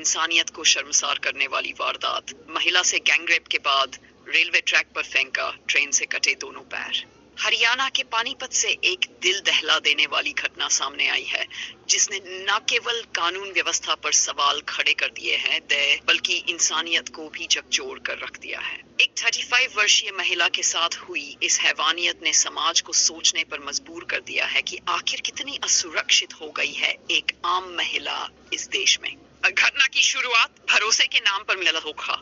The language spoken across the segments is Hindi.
इंसानियत को शर्मसार करने वाली वारदात। महिला से गैंगरेप के बाद रेलवे ट्रैक पर फेंका, ट्रेन से कटे दोनों पैर। हरियाणा के पानीपत से एक दिल दहला देने वाली घटना सामने आई है, जिसने न केवल कानून व्यवस्था पर सवाल खड़े कर दिए हैं, बल्कि इंसानियत को भी झकझोर कर रख दिया है। एक 35 वर्षीय महिला के साथ हुई इस हैवानियत ने समाज को सोचने पर मजबूर कर दिया है कि आखिर कितनी असुरक्षित हो गई है एक आम महिला इस देश में। घटना की शुरुआत भरोसे के नाम पर मिला धोखा।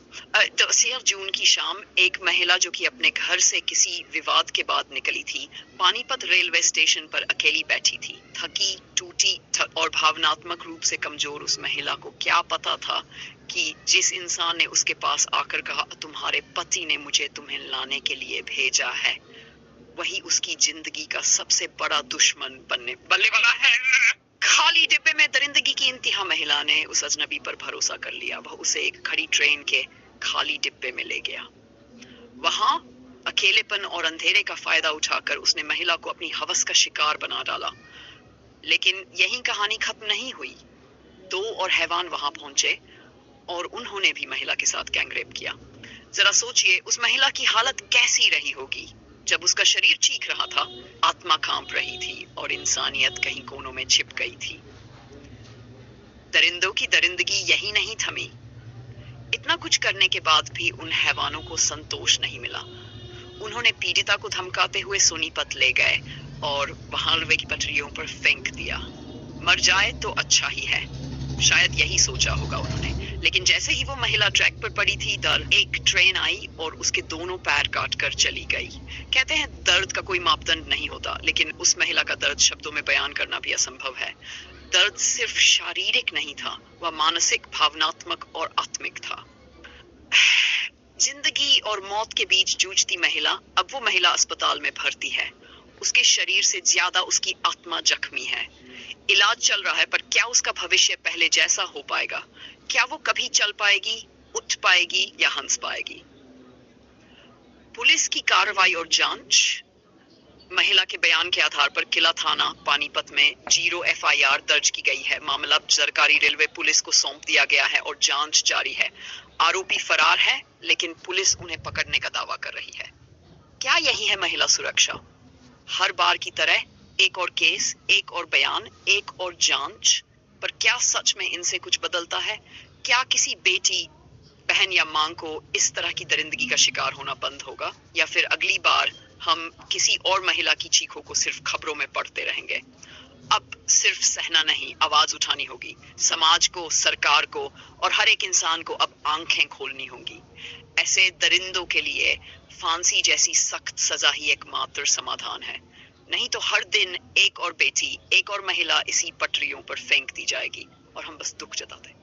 10 जून की शाम एक महिला जो कि अपने घर से किसी विवाद के बाद निकली थी, पानीपत रेलवे स्टेशन पर अकेली बैठी थी। थकी टूटी और भावनात्मक रूप से कमजोर उस महिला को क्या पता था कि जिस इंसान ने उसके पास आकर कहा तुम्हारे पति ने मुझे तुम्हें लाने के लिए भेजा है, वही उसकी जिंदगी का सबसे बड़ा दुश्मन बनने वाला है। खाली डिब्बे में दरिंदगी की इंतहा। महिला ने उस अजनबी पर भरोसा कर लिया। वह उसे एक खड़ी ट्रेन के खाली डिब्बे में ले गया। वहां अकेलेपन और अंधेरे का फायदा उठाकर उसने महिला को अपनी हवस का शिकार बना डाला। लेकिन यही कहानी खत्म नहीं हुई। 2 और हैवान वहां पहुंचे और उन्होंने भी महिला के साथ गैंगरेप किया। जरा सोचिए उस महिला की हालत कैसी रही होगी जब उसका शरीर चीख रहा था, आत्मा कांप रही थी और इंसानियत कहीं कोनों में छिप गई थी। दरिंदों की दरिंदगी यही नहीं थमी। इतना कुछ करने के बाद भी उन हैवानों को संतोष नहीं मिला। उन्होंने पीड़िता को धमकाते हुए सोनीपत ले गए और वहां रेलवे की पटरियों पर फेंक दिया। मर जाए तो अच्छा ही है, शायद यही सोचा होगा उन्होंने। लेकिन जैसे ही वो महिला ट्रैक पर पड़ी थी, एक ट्रेन आई और उसके दोनों पैर काट कर चली गई। कहते हैं दर्द का कोई मापदंड नहीं होता, लेकिन उस महिला का दर्द शब्दों में बयान करना भी असंभव है। दर्द सिर्फ शारीरिक नहीं था, वह मानसिक, भावनात्मक और आत्मिक था। जिंदगी और मौत के बीच जूझती महिला, अब वो महिला अस्पताल में भर्ती है। उसके शरीर से ज्यादा उसकी आत्मा जख्मी है। इलाज चल रहा है, पर क्या उसका भविष्य पहले जैसा हो पाएगा? क्या वो कभी चल पाएगी, उठ पाएगी या हंस पाएगी? पुलिस की कार्रवाई और जांच। महिला के बयान के आधार पर किला थाना पानीपत में 0 FIR दर्ज की गई है। मामला सरकारी रेलवे पुलिस को सौंप दिया गया है और जांच जारी है। आरोपी फरार है, लेकिन पुलिस उन्हें पकड़ने का दावा कर रही है। क्या यही है महिला सुरक्षा? हर बार की तरह एक और केस, एक और बयान, एक और जांच, पर क्या सच में इनसे कुछ बदलता है? क्या किसी बेटी, बहन या मां को इस तरह की दरिंदगी का शिकार होना बंद होगा, या फिर अगली बार हम किसी और महिला की चीखों को सिर्फ खबरों में पढ़ते रहेंगे? अब सिर्फ सहना नहीं, आवाज उठानी होगी। समाज को, सरकार को और हर एक इंसान को अब आंखें खोलनी होंगी। ऐसे दरिंदों के लिए फांसी जैसी सख्त सजा ही एकमात्र समाधान है। नहीं तो हर दिन एक और बेटी, एक और महिला इसी पटरियों पर फेंक दी जाएगी और हम बस दुख जताते